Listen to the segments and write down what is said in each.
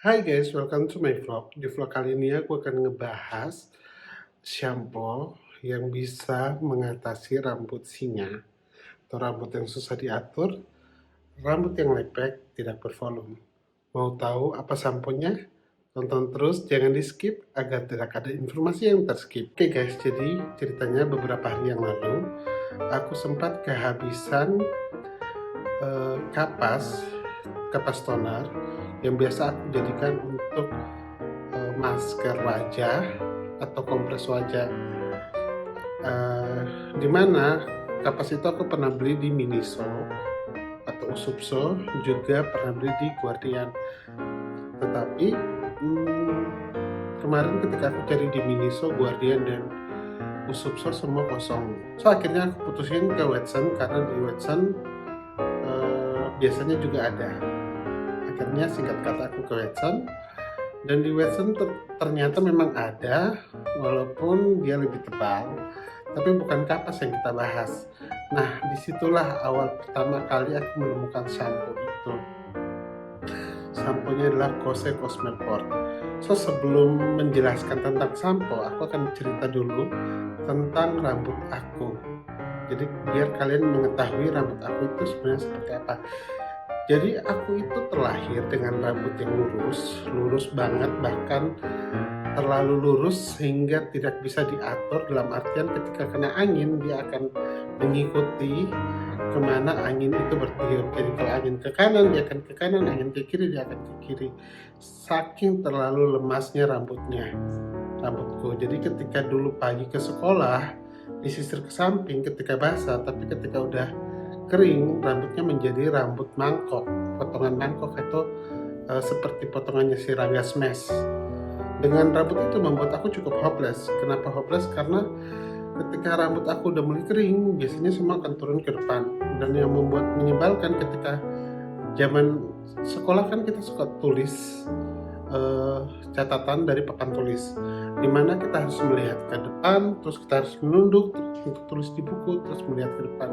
Hai guys, welcome to my vlog. Di vlog kali ini aku akan ngebahas shampoo yang bisa mengatasi rambut singa atau rambut yang susah diatur, rambut yang lepek, tidak bervolume. Mau tahu apa samponya? Tonton terus, jangan di skip agar tidak ada informasi yang terskip. Oke guys, jadi ceritanya beberapa hari yang lalu aku sempat kehabisan kapas toner yang biasa aku jadikan untuk masker wajah atau kompres wajah, dimana kapas itu aku pernah beli di Miniso atau Usupso, juga pernah beli di Guardian. Tetapi kemarin ketika aku cari di Miniso, Guardian, dan Usupso semua kosong. So akhirnya aku putusin ke Watson, karena di Watson biasanya juga ada. Akhirnya singkat kata aku ke Watson, dan di Watson ternyata memang ada, walaupun dia lebih tebal, tapi bukan kapas yang kita bahas. Nah, disitulah awal pertama kali aku menemukan shampoo itu. Shampoo-nya adalah Kose Cosmeport. So sebelum menjelaskan tentang shampoo, aku akan cerita dulu tentang rambut aku. Jadi biar kalian mengetahui rambut aku itu sebenarnya seperti apa. Jadi aku itu terlahir dengan rambut yang lurus banget, bahkan terlalu lurus sehingga tidak bisa diatur, dalam artian ketika kena angin dia akan mengikuti kemana angin itu bertiup. Jadi kalau angin ke kanan dia akan ke kanan, angin ke kiri dia akan ke kiri. Saking terlalu lemasnya rambutku. Jadi ketika dulu pagi ke sekolah disisir ke samping ketika basah, tapi ketika udah kering rambutnya menjadi rambut mangkok, potongan mangkok atau seperti potongannya si Rangga Smash. Dengan rambut itu membuat aku cukup hopeless. Kenapa hopeless? Karena ketika rambut aku udah mulai kering, biasanya semua akan turun ke depan. Dan yang membuat menyebalkan, ketika zaman sekolah kan kita suka tulis catatan dari papan tulis, dimana kita harus melihat ke depan, terus kita harus menunduk untuk tulis di buku, terus melihat ke depan.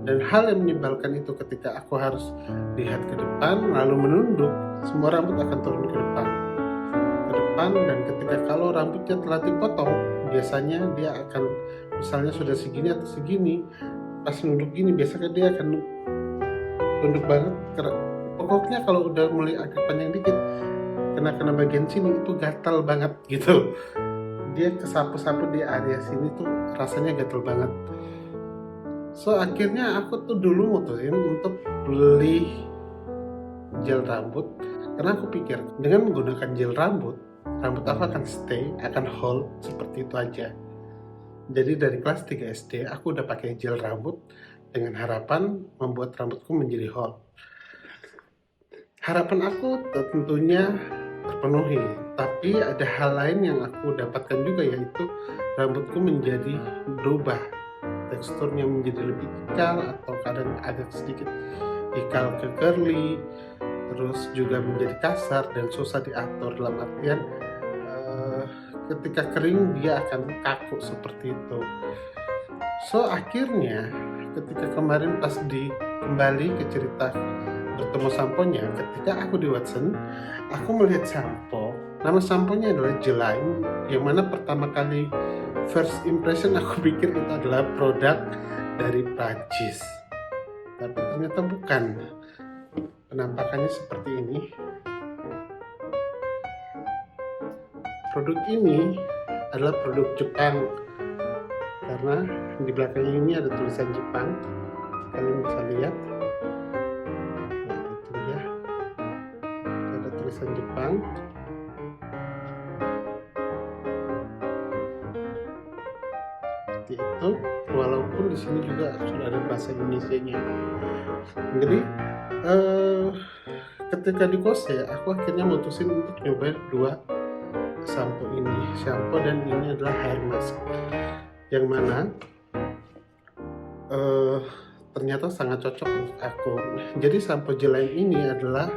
Dan hal yang menyebalkan itu ketika aku harus lihat ke depan lalu menunduk, semua rambut akan turun ke depan. Dan ketika kalau rambutnya telah dipotong, biasanya dia akan, misalnya sudah segini atau segini, pas nunduk gini biasanya dia akan nunduk banget. Pokoknya kalau udah mulai agak panjang dikit, kena bagian sini itu gatal banget gitu. Dia kesapu-sapu di area sini tuh rasanya gatal banget. So akhirnya aku tuh dulu mutusin untuk beli gel rambut, karena aku pikir dengan menggunakan gel rambut aku akan stay, akan hold seperti itu aja. Jadi dari kelas 3 SD aku udah pakai gel rambut dengan harapan membuat rambutku menjadi hold. Harapan aku tentunya terpenuhi, tapi ada hal lain yang aku dapatkan juga, yaitu rambutku menjadi berubah, teksturnya menjadi lebih ikal atau kadang agak sedikit ikal ke curly, terus juga menjadi kasar dan susah diatur, dalam artian ketika kering dia akan kaku seperti itu. So akhirnya ketika kemarin pas kembali ke cerita bertemu samponya, ketika aku di Watson aku melihat sampo, nama samponya adalah Gelain, yang mana pertama kali first impression aku pikir itu adalah produk dari Prancis, tapi ternyata bukan. Penampakannya seperti ini. Produk ini adalah produk Jepang, karena di belakangnya ini ada tulisan Jepang, kalian bisa lihat. Nah itu ya, ada tulisan Jepang. Seperti itu, walaupun di sini juga sudah ada bahasa Indonesianya. Jadi ketika di Kose, aku akhirnya mutusin untuk nyoba dua shampoo ini. Shampoo dan ini adalah hair mask, yang mana ternyata sangat cocok untuk aku. Jadi shampoo Gelain ini adalah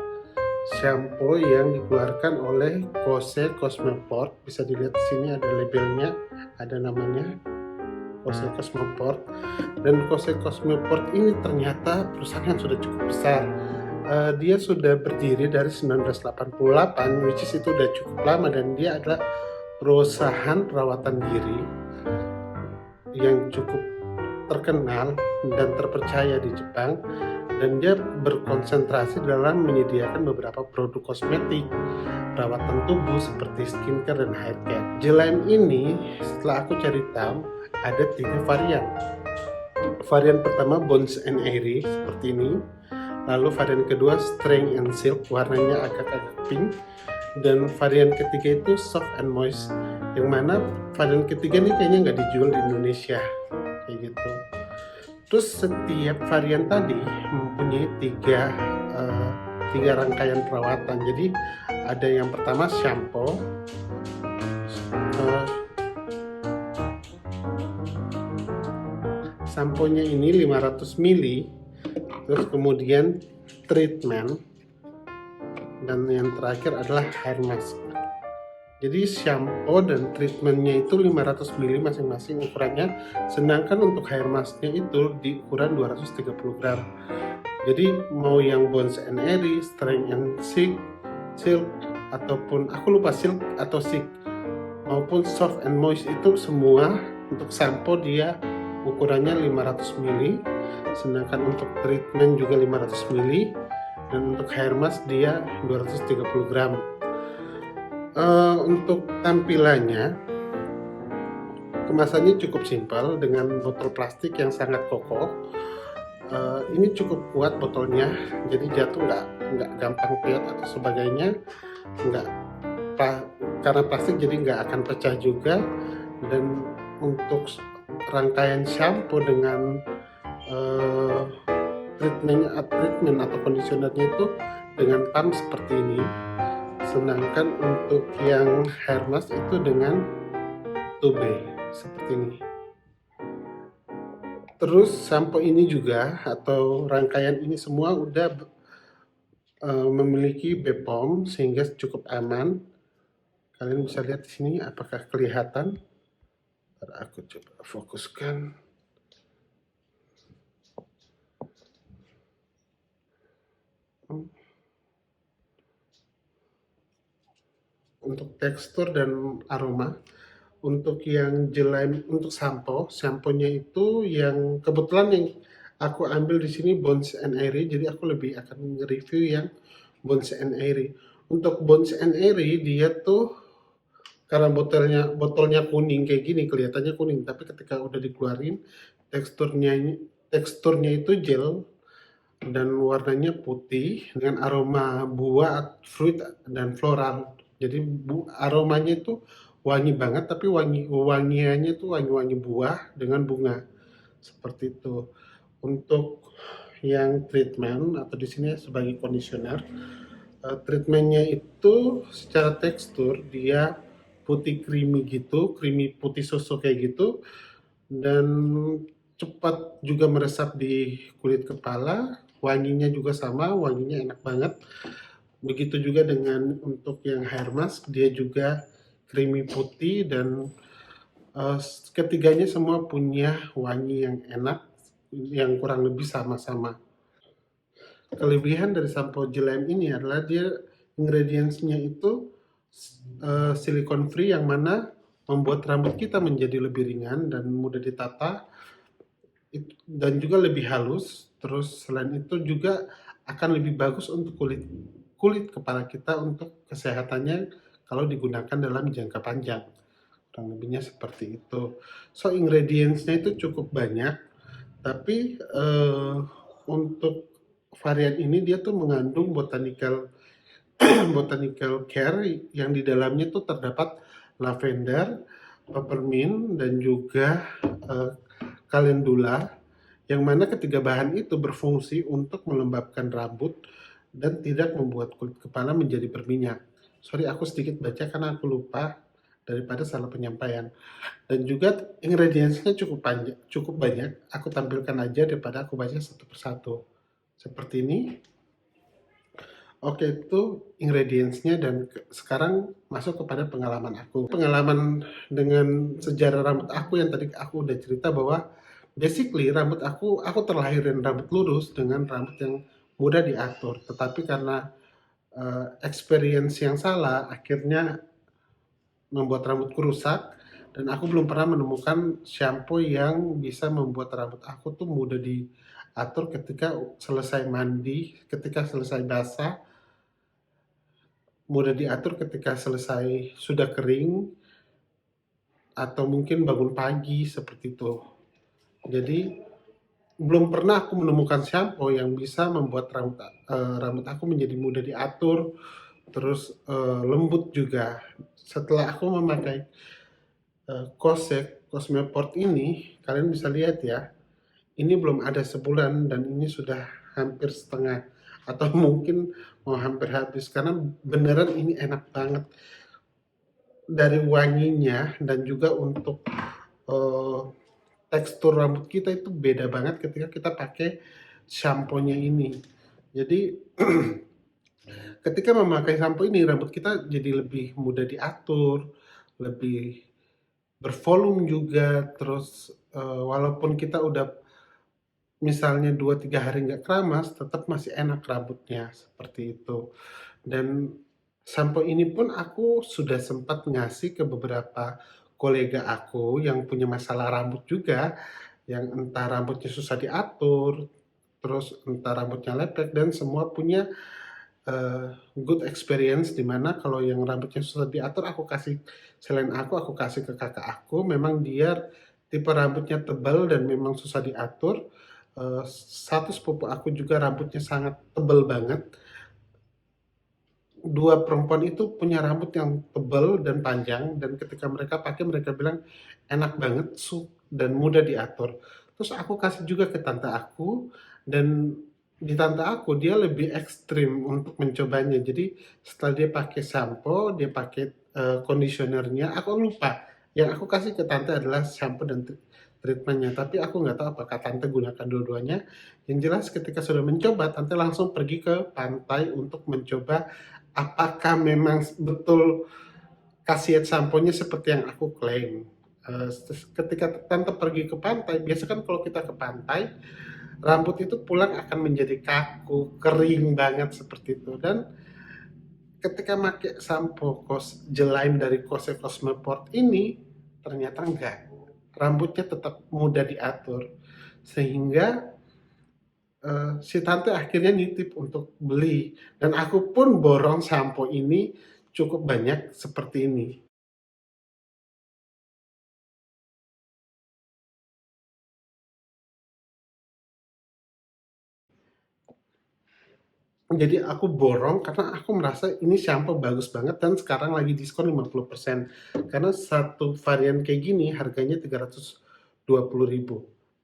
shampoo yang dikeluarkan oleh Kose Cosmeport. Bisa dilihat di sini ada labelnya, ada namanya Kose Cosmeport. Dan Kose Cosmeport ini ternyata perusahaan yang sudah cukup besar. Dia sudah berdiri dari 1988, which is itu udah cukup lama, dan dia adalah perusahaan perawatan diri yang cukup terkenal dan terpercaya di Jepang, dan dia berkonsentrasi dalam menyediakan beberapa produk kosmetik, perawatan tubuh seperti skincare dan hair care. Gelain ini setelah aku cari tahu ada 3 varian. Varian pertama Bones and Airy seperti ini. Lalu varian kedua Strength and Silk, warnanya agak-agak pink. Dan varian ketiga itu Soft and Moist, yang mana varian ketiga ini kayaknya nggak dijual di Indonesia kayak gitu. Terus setiap varian tadi mempunyai tiga rangkaian perawatan. Jadi ada yang pertama shampoo, samponya ini 500 ml, terus kemudian treatment, dan yang terakhir adalah hair mask. Jadi shampoo dan treatmentnya itu 500 ml masing-masing ukurannya, sedangkan untuk hair masknya itu di ukuran 230 gram. Jadi mau yang Bones and Airy, Strength and Silk, ataupun aku lupa Silk atau Silk, maupun Soft and Moist, itu semua untuk shampoo dia ukurannya 500 ml, sedangkan untuk treatment juga 500 ml, dan untuk hair mask dia 230 gram. Untuk tampilannya, kemasannya cukup simpel dengan botol plastik yang sangat kokoh. Ini cukup kuat botolnya, jadi jatuh nggak gampang piot atau sebagainya, karena plastik jadi nggak akan pecah juga. Dan untuk rangkaian shampoo dengan treatment atau conditionernya itu dengan pump seperti ini, sedangkan untuk yang hair mask itu dengan tube seperti ini. Terus sampo ini juga atau rangkaian ini semua udah memiliki BPOM sehingga cukup aman. Kalian bisa lihat di sini, apakah kelihatan? Aku coba fokuskan. Untuk tekstur dan aroma, untuk yang gelain, untuk samponya itu yang kebetulan yang aku ambil di sini Bones and Airy, jadi aku lebih akan review yang Bones and Airy. Untuk Bones and Airy dia tuh karena botolnya kuning kayak gini, kelihatannya kuning, tapi ketika udah dikeluarin teksturnya itu gel dan warnanya putih dengan aroma buah, fruit, dan floral. Jadi aromanya itu wangi banget, tapi wangiannya itu wangi buah dengan bunga seperti itu. Untuk yang treatment atau di sini sebagai conditioner, treatmentnya itu secara tekstur dia putih creamy gitu, creamy putih susu kayak gitu, dan cepat juga meresap di kulit kepala. Wanginya juga sama, wanginya enak banget. Begitu juga dengan untuk yang hair mask, dia juga creamy putih, dan ketiganya semua punya wangi yang enak, yang kurang lebih sama-sama. Kelebihan dari sampo Gelain ini adalah dia ingredientsnya itu silikon free, yang mana membuat rambut kita menjadi lebih ringan dan mudah ditata, dan juga lebih halus. Terus selain itu juga akan lebih bagus untuk kulit kepala kita, untuk kesehatannya kalau digunakan dalam jangka panjang. Kurang lebihnya seperti itu. So ingredientsnya itu cukup banyak, tapi untuk varian ini dia tuh mengandung botanical care yang di dalamnya tuh terdapat lavender, peppermint, dan juga calendula, yang mana ketiga bahan itu berfungsi untuk melembabkan rambut dan tidak membuat kulit kepala menjadi berminyak. Sorry, aku sedikit baca karena aku lupa daripada salah penyampaian. Dan juga ingredientsnya cukup banyak. Aku tampilkan aja daripada aku baca satu persatu. Seperti ini. Oke, itu ingredientsnya, dan sekarang masuk kepada pengalaman aku. Pengalaman dengan sejarah rambut aku yang tadi aku udah cerita bahwa basically rambut aku terlahir dengan rambut lurus dengan rambut yang mudah diatur. Tetapi karena experience yang salah, akhirnya membuat rambutku rusak, dan aku belum pernah menemukan shampoo yang bisa membuat rambut aku tuh mudah diatur ketika selesai mandi, ketika selesai basah, mudah diatur ketika selesai sudah kering, atau mungkin bangun pagi seperti itu. Jadi belum pernah aku menemukan shampoo yang bisa membuat rambut aku menjadi mudah diatur, terus lembut juga. Setelah aku memakai Kosek Cosmeport ini, kalian bisa lihat ya, ini belum ada sebulan dan ini sudah hampir setengah atau mungkin mau hampir habis, karena beneran ini enak banget dari wanginya, dan juga untuk eh, tekstur rambut kita itu beda banget ketika kita pakai shampoo-nya ini. Jadi ketika memakai shampoo ini rambut kita jadi lebih mudah diatur, lebih bervolume juga, terus walaupun kita udah misalnya 2-3 hari nggak keramas, tetap masih enak rambutnya, seperti itu. Dan sampo ini pun aku sudah sempat ngasih ke beberapa kolega aku yang punya masalah rambut juga, yang entah rambutnya susah diatur, terus entah rambutnya lepek, dan semua punya good experience, di mana kalau yang rambutnya susah diatur aku kasih, selain aku kasih ke kakak aku, memang dia tipe rambutnya tebal dan memang susah diatur. Satu sepupu aku juga rambutnya sangat tebal banget. Dua perempuan itu punya rambut yang tebal dan panjang, dan ketika mereka pakai mereka bilang enak banget, dan mudah diatur. Terus aku kasih juga ke tante aku, dan di tante aku dia lebih ekstrim untuk mencobanya. Jadi setelah dia pakai sampo, dia pakai conditionernya, aku lupa. Yang aku kasih ke tante adalah shampoo dan treatmentnya, tapi aku nggak tahu apakah tante gunakan dua-duanya. Yang jelas ketika sudah mencoba, tante langsung pergi ke pantai untuk mencoba apakah memang betul khasiat samponya seperti yang aku klaim. Ketika tante pergi ke pantai, biasa kan kalau kita ke pantai, rambut itu pulang akan menjadi kaku, kering banget seperti itu. Dan ketika pakai sampo Gelain dari Kose Cosmeport ini, ternyata enggak. Rambutnya tetap mudah diatur. Sehingga si tante akhirnya nitip untuk beli, dan aku pun borong sampo ini cukup banyak seperti ini. Jadi aku borong karena aku merasa ini shampoo bagus banget dan sekarang lagi diskon 50%. Karena satu varian kayak gini harganya 320.000.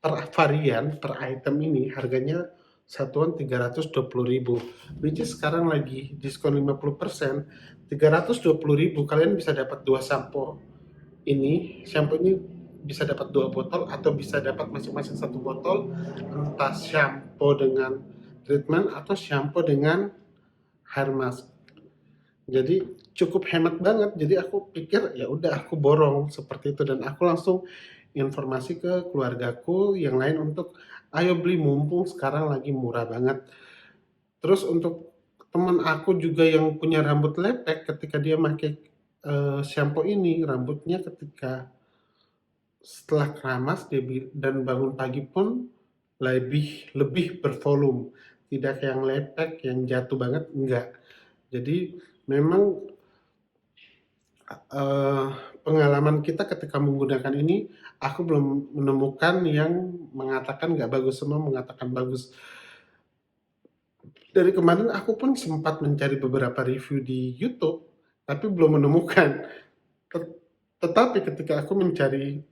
Per varian, per item ini harganya satuan 320.000. Which is sekarang lagi diskon 50%, 320.000 kalian bisa dapat dua shampoo ini. Shampoo ini bisa dapat dua botol atau bisa dapat masing-masing satu botol, entah shampoo dengan treatment atau shampoo dengan hair mask. Jadi cukup hemat banget. Jadi aku pikir ya udah aku borong seperti itu, dan aku langsung informasi ke keluargaku yang lain untuk ayo beli mumpung sekarang lagi murah banget. Terus untuk teman aku juga yang punya rambut lepek, ketika dia pakai shampoo ini, rambutnya ketika setelah keramas dan bangun pagi pun lebih lebih bervolume, tidak yang lepek yang jatuh banget, enggak. Jadi memang eh, pengalaman kita ketika menggunakan ini, aku belum menemukan yang mengatakan nggak bagus, semua mengatakan bagus. Dari kemarin aku pun sempat mencari beberapa review di YouTube, tapi belum menemukan. Tetapi ketika aku mencari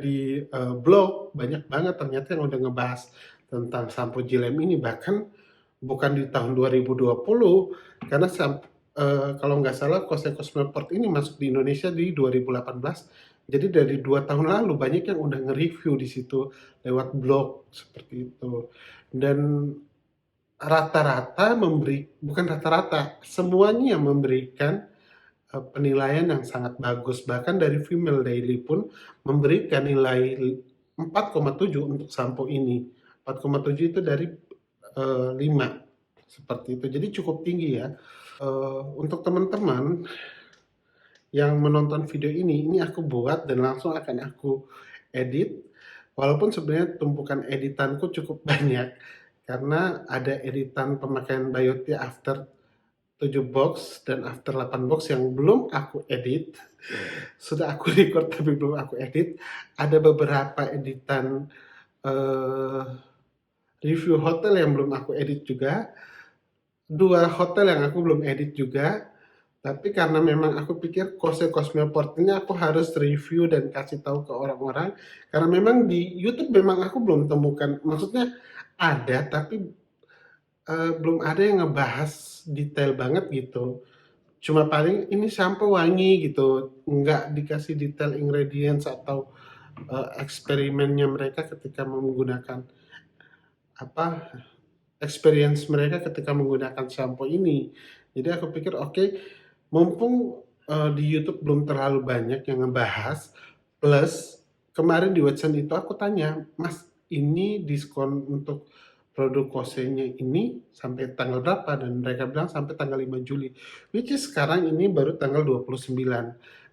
di blog, banyak banget ternyata yang udah ngebahas tentang sampo Gilem ini, bahkan bukan di tahun 2020, karena kalau nggak salah Kose Cosmeport ini masuk di Indonesia di 2018. Jadi dari 2 tahun lalu banyak yang udah nge-review di situ lewat blog seperti itu. Dan rata-rata bukan rata-rata, semuanya memberikan penilaian yang sangat bagus. Bahkan dari Female Daily pun memberikan nilai 4,7 untuk sampo ini. 4,7 itu dari 5 seperti itu. Jadi cukup tinggi ya. Untuk teman-teman yang menonton video ini aku buat dan langsung akan aku edit. Walaupun sebenarnya tumpukan editanku cukup banyak karena ada editan pemakaian Biotia after 7 box dan after 8 box yang belum aku edit. Sudah aku record tapi belum aku edit. Ada beberapa editan review hotel yang belum aku edit juga. 2 hotel yang aku belum edit juga. Tapi karena memang aku pikir Kose Cosmoport ini aku harus review dan kasih tahu ke orang-orang. Karena memang di YouTube memang aku belum temukan, maksudnya ada tapi belum ada yang ngebahas detail banget gitu. Cuma paling ini sampo wangi gitu, nggak dikasih detail ingredients atau eksperimennya mereka ketika menggunakan apa experience mereka ketika menggunakan sampo ini. Jadi aku pikir oke, mumpung di YouTube belum terlalu banyak yang ngebahas, plus kemarin di Watson itu aku tanya, Mas ini diskon untuk produk Kosenya ini sampai tanggal berapa? Dan mereka bilang sampai tanggal 5 Juli. Which is sekarang ini baru tanggal 29.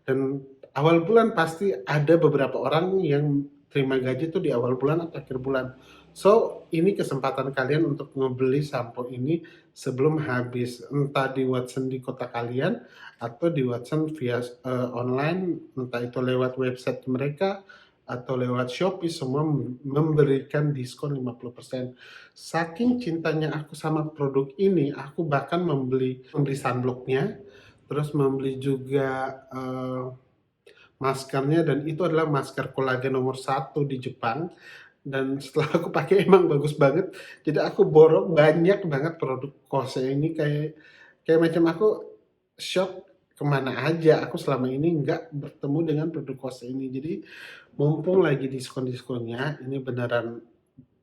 Dan awal bulan pasti ada beberapa orang yang terima gaji itu di awal bulan atau akhir bulan. So, ini kesempatan kalian untuk ngebeli sampo ini sebelum habis. Entah di Watson di kota kalian atau di Watson via online, entah itu lewat website mereka atau lewat Shopee, semua memberikan diskon 50%. Saking cintanya aku sama produk ini, aku bahkan membeli sunblocknya, terus membeli juga maskernya, dan itu adalah masker kolagen nomor 1 di Jepang. Dan setelah aku pakai emang bagus banget. Jadi aku borong banyak banget produk Kose ini, kayak macam aku shock kemana aja aku selama ini nggak bertemu dengan produk Kose ini. Jadi mumpung lagi diskon-diskonnya, ini beneran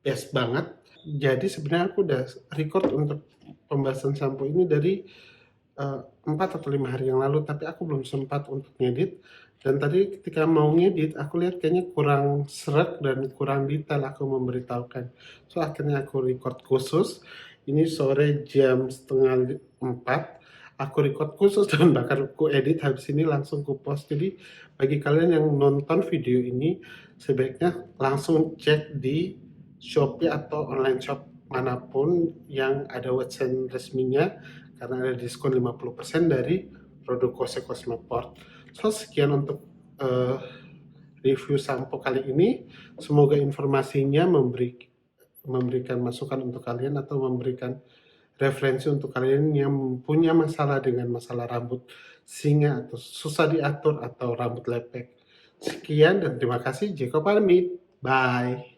best banget. Jadi sebenarnya aku udah record untuk pembahasan sampo ini dari 4 atau 5 hari yang lalu, tapi aku belum sempat untuk ngedit. Dan tadi ketika mau ngedit, aku lihat kayaknya kurang seret dan kurang detail aku memberitahukan. So akhirnya aku record khusus. Ini sore jam setengah 4. Aku record khusus dan bahkan aku edit habis ini langsung ku post. Jadi bagi kalian yang nonton video ini, sebaiknya langsung cek di Shopee atau online shop manapun yang ada website resminya, karena ada diskon 50% dari produk Kose Cosmoport. So sekian untuk review sampo kali ini. Semoga informasinya memberikan masukan untuk kalian atau memberikan referensi untuk kalian yang punya masalah dengan masalah rambut singa atau susah diatur atau rambut lepek. Sekian dan terima kasih. Jeko pamit. Bye.